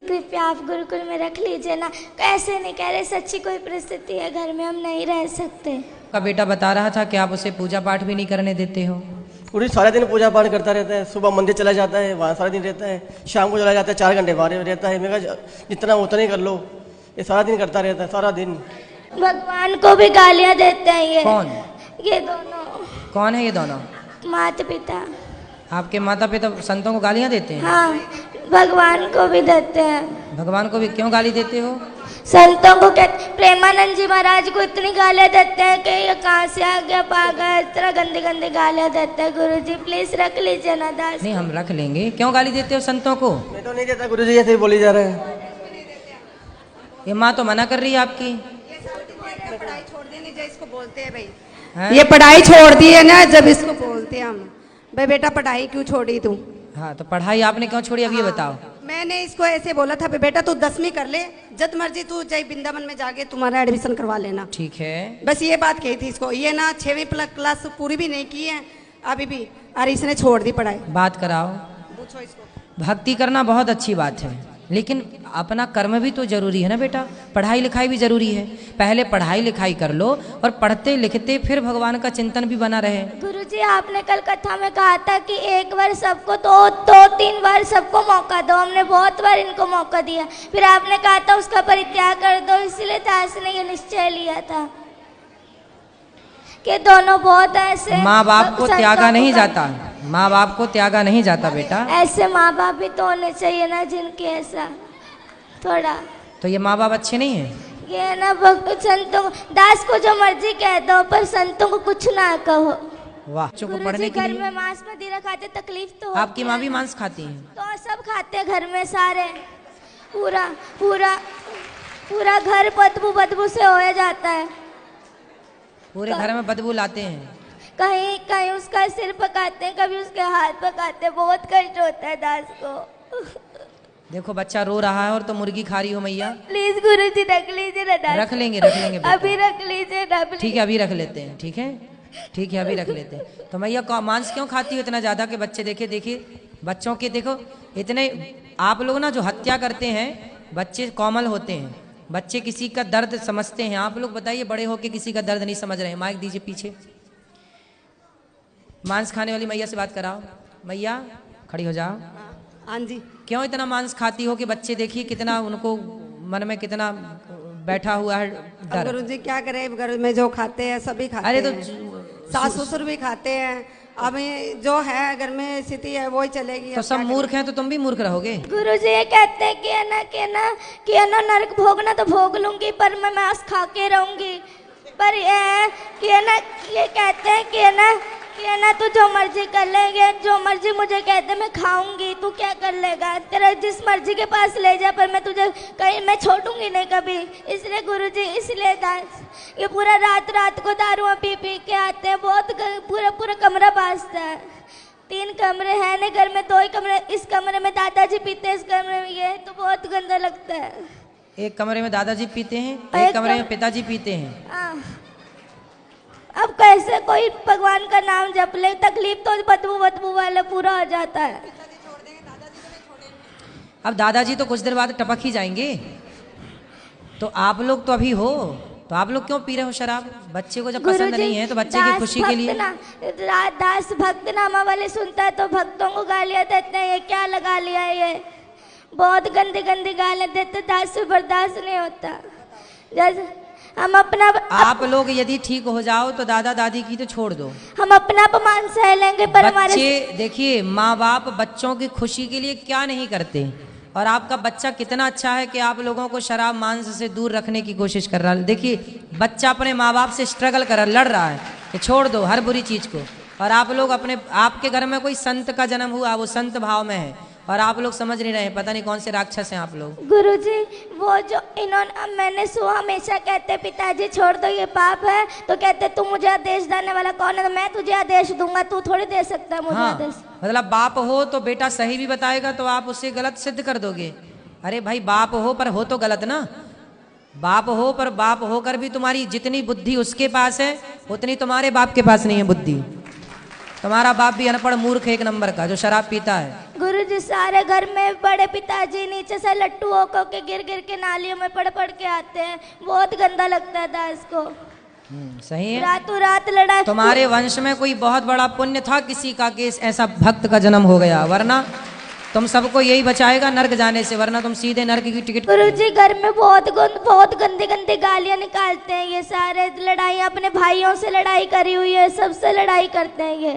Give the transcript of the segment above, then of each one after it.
कृपया आप गुरुकुल में रख लीजिए ना। कैसे नहीं कह रहे, सच्ची कोई परिस्थिति है घर में, हम नहीं रह सकते। का बेटा बता रहा था कि आप उसे पूजा पाठ भी नहीं करने देते हो। पूरी सारा दिन पूजा पाठ करता रहता है। सुबह मंदिर चला जाता है, वहाँ सारा दिन रहता है। शाम को चला जाता है, 4 घंटे वहाँ रहता है। मैं कहा जितना उतना ही कर लो। ये सारा दिन करता रहता है, सारा दिन। भगवान को भी गालियां देते हैं ये। कौन? ये दोनों। कौन है ये दोनों? माता पिता। आपके माता पिता संतों को गालियां देते हैं? हाँ, भगवान को भी देते हैं। भगवान को भी क्यों गाली देते हो? संतों को प्रेमानंद जी महाराज को इतनी गालियां देते हैं कि ये कहाँ से आ गया पागल, इस तरह गंदी गंदी गालियां देते हैं। गुरुजी प्लीज रख लीजिए ना दास। नहीं, हम रख लेंगे। क्यों गाली देते हो संतों को? मैं तो नहीं देता गुरुजी, ऐसे ही बोली जा रहे हैं। ये माँ तो मना कर रही है आपकी। पढ़ाई छोड़ देनी जो इसको बोलते हैं भाई हैं? ये पढ़ाई छोड़ दी है ना, जब इसको बोलते हैं हम भाई बेटा पढ़ाई क्यों छोड़ी तू। हाँ, तो पढ़ाई आपने क्यों छोड़ी, अब ये बताओ। मैंने इसको ऐसे बोला था बेटा तू 10वीं कर ले, जब मर्जी तू जय वृंदावन में जाके तुम्हारा एडमिशन करवा लेना। ठीक है। बस ये बात कही थी इसको। ये ना 6वीं क्लास पूरी भी नहीं की है अभी भी, और इसने छोड़ दी पढ़ाई। बात कराओ। पूछो इसको। भक्ति करना बहुत अच्छी बात है, लेकिन अपना कर्म भी तो जरूरी है ना बेटा। पढ़ाई लिखाई भी जरूरी है। पहले पढ़ाई लिखाई कर लो और पढ़ते लिखते फिर भगवान का चिंतन भी बना रहे। गुरुजी आपने कल कथा में कहा था कि एक बार सबको दो 3 बार सबको मौका दो। हमने बहुत बार इनको मौका दिया, फिर आपने कहा था उसका परित्याग कर दो। इसीलिए दास ने ये निश्चय लिया था कि दोनों बहुत ऐसे। माँ बाप को त्यागा नहीं जाता, माँ बाप को त्यागा नहीं जाता बेटा। ऐसे माँ बाप भी तो होने चाहिए ना जिनके ऐसा थोड़ा। तो ये माँ बाप अच्छे नहीं है? ये ना संतों दास को जो मर्जी कह दो, पर संतों को कुछ ना कहो। वाह। बच्चों को पढ़ने गुरुजी के घर लिए में मांस मदिरा खाते, तकलीफ तो होती आपकी माँ भी है ना। मांस खाती है? तो सब खाते हैं घर में सारे। पूरा पूरा पूरा घर बदबू बदबू से हो जाता है। पूरे घर में बदबू लाते हैं। कहीं कहीं उसका सिर पकाते हैं, कभी उसके हाथ पकाते हैं। बहुत कष्ट होता है दास को। देखो बच्चा रो रहा है और तो मुर्गी खा रही हो मैया। प्लीज गुरुजी रख लीजिए ना दास। रख लेंगे बेटा। अभी रख लीजिए ना please। ठीक है, अभी रख लेते हैं। ठीक है, ठीक है, अभी रख लेते हैं। तो मैया मांस क्यों खाती हो इतना ज्यादा कि बच्चे देखे? देखिए बच्चों के देखो इतने। आप लोग ना जो हत्या करते हैं, बच्चे कोमल होते हैं, बच्चे किसी का दर्द समझते हैं। आप लोग बताइए, बड़े होके किसी का दर्द नहीं समझ रहे हैं। माइक दीजिए पीछे। मांस खाने वाली मैया से बात कराओ। मैया खड़ी हो जाओ। हाँ जी। क्यों इतना मांस खाती हो कि बच्चे देखिए कितना उनको मन में कितना बैठा हुआ है डर। गुरुजी क्या करे, घर में जो खाते हैं सभी खाते अरे तो हैं। सास ससुर भी खाते हैं। अब जो है घर में स्थिति है वही चलेगी। तो सब मूर्ख हैं तो तुम भी मूर्ख रहोगे। गुरुजी ये कहते हैं कि है ना नरक भोगना तो भोग लूंगी, पर मैं मांस खा के रहूंगी। पर ये है कि है ना, ये कहते हैं कि है ना तू जो मर्जी कर लेंगे, जो मर्जी मुझे कहते मैं खाऊंगी, तू क्या कर लेगा? तेरा जिस मर्जी के पास ले जा, पर मैं तुझे कहीं मैं छोड़ूंगी नहीं कभी। इसलिए गुरुजी, इसलिए दास ये पूरा रात को दारू पी पी के आते हैं। बहुत पूरा कमरा बाजता है। 3 कमरे हैं ना घर में, 2 ही कमरे। इस कमरे में दादाजी पीते हैं, इस कमरे में ये, तो बहुत गंदा लगता है। एक कमरे में दादाजी पीते हैं, और एक कमरे में पिताजी पीते हैं। हाँ। अब कैसे कोई भगवान का नाम जप ले? तकलीफ तो बदबू वाले पूरा हो जाता है। अब दादाजी तो कुछ देर बाद टपक ही जाएंगे। तो आप लोग तो अभी हो, तो आप लोग क्यों पी रहे हो शराब? बच्चे को जब पसंद नहीं है तो बच्चे की खुशी के लिए। दास भक्त नामा वाले सुनता है तो भक्तों को गालियां देते हैं। ये क्या लगा लिया है? ये बहुत गंदी गंदी गालियां देते। दास से बर्दाश्त नहीं होता। जैसे हम अपना आप लोग यदि ठीक हो जाओ तो दादा दादी की तो छोड़ दो, हम अपना अपमान सह लेंगे, पर हमारे बच्चे देखिए माँ बाप बच्चों की खुशी के लिए क्या नहीं करते। और आपका बच्चा कितना अच्छा है कि आप लोगों को शराब मांस से दूर रखने की कोशिश कर रहा है। देखिए बच्चा अपने माँ बाप से स्ट्रगल कर लड़ रहा है कि छोड़ दो हर बुरी चीज को। और आप लोग आपके घर में कोई संत का जन्म हुआ, वो संत भाव में है, और आप लोग समझ नहीं रहे। पता नहीं कौन से राक्षस हैं आप लोग। गुरुजी वो जो इन्होंने, मैंने सुना हमेशा कहते पिताजी छोड़ दो ये पाप है, तो कहते तू मुझे आदेश देने वाला कौन है? तो मैं तुझे आदेश दूंगा, तू थोड़ी दे सकता है मुझे आदेश। मतलब बाप हो तो बेटा सही भी बताएगा तो आप उसे गलत सिद्ध कर दोगे। अरे भाई बाप हो पर हो तो गलत ना। बाप हो पर बाप होकर भी तुम्हारी जितनी बुद्धि उसके पास है उतनी तुम्हारे बाप के पास नहीं है बुद्धि। तुम्हारा बाप भी अनपढ़ मूर्ख एक नंबर का जो शराब पीता है। गुरुजी सारे घर में बड़े पिताजी नीचे से लट्टू होकर के गिर गिर के नालियों में पड़ पड़ के आते हैं, बहुत गंदा लगता था इसको। सही है। रातों रात लड़ा। तुम्हारे वंश में कोई बहुत बड़ा पुण्य था किसी का कि ऐसा भक्त का जन्म हो गया, वरना तुम सबको यही बचाएगा नर्क जाने से, वरना तुम सीधे नर्क की टिकट। गुरुजी घर में बहुत गंदी गंदी गालियां निकालते हैं ये सारे, लड़ाई अपने भाइयों से लड़ाई करी हुई है, सबसे लड़ाई करते हैं ये,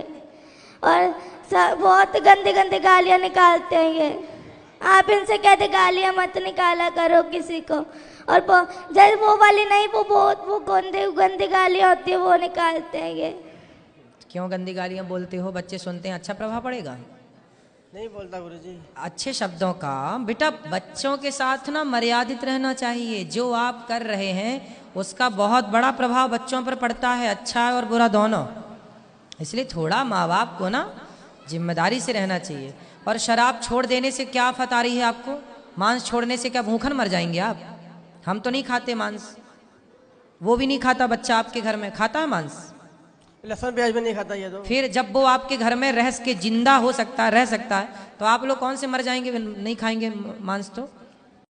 और बहुत गंदी गंदी गालियां निकालते हैं ये। आप इनसे कहते गालियां मत निकाला करो किसी को, और जब वो वाली नहीं, वो गंदी गालियां होती है वो निकालते हैं ये। क्यों गंदी गालियां बोलते हो? बच्चे सुनते हैं, अच्छा प्रभाव पड़ेगा? नहीं बोलता गुरुजी। अच्छे शब्दों का बेटा बच्चों के साथ ना मर्यादित रहना चाहिए। जो आप कर रहे हैं उसका बहुत बड़ा प्रभाव बच्चों पर पड़ता है, अच्छा और बुरा दोनों। इसलिए थोड़ा माँ बाप को ना जिम्मेदारी से रहना चाहिए। और शराब छोड़ देने से क्या आफत आ रही है आपको? मांस छोड़ने से क्या भूखन मर जाएंगे आप? हम तो नहीं खाते मांस, वो भी नहीं खाता बच्चा आपके घर में, खाता है मांस? लहसुन प्याज भी नहीं खाता ये तो। फिर जब वो आपके घर में रह के जिंदा हो सकता है, रह सकता है, तो आप लोग कौन से मर जाएंगे नहीं खाएंगे मांस? तो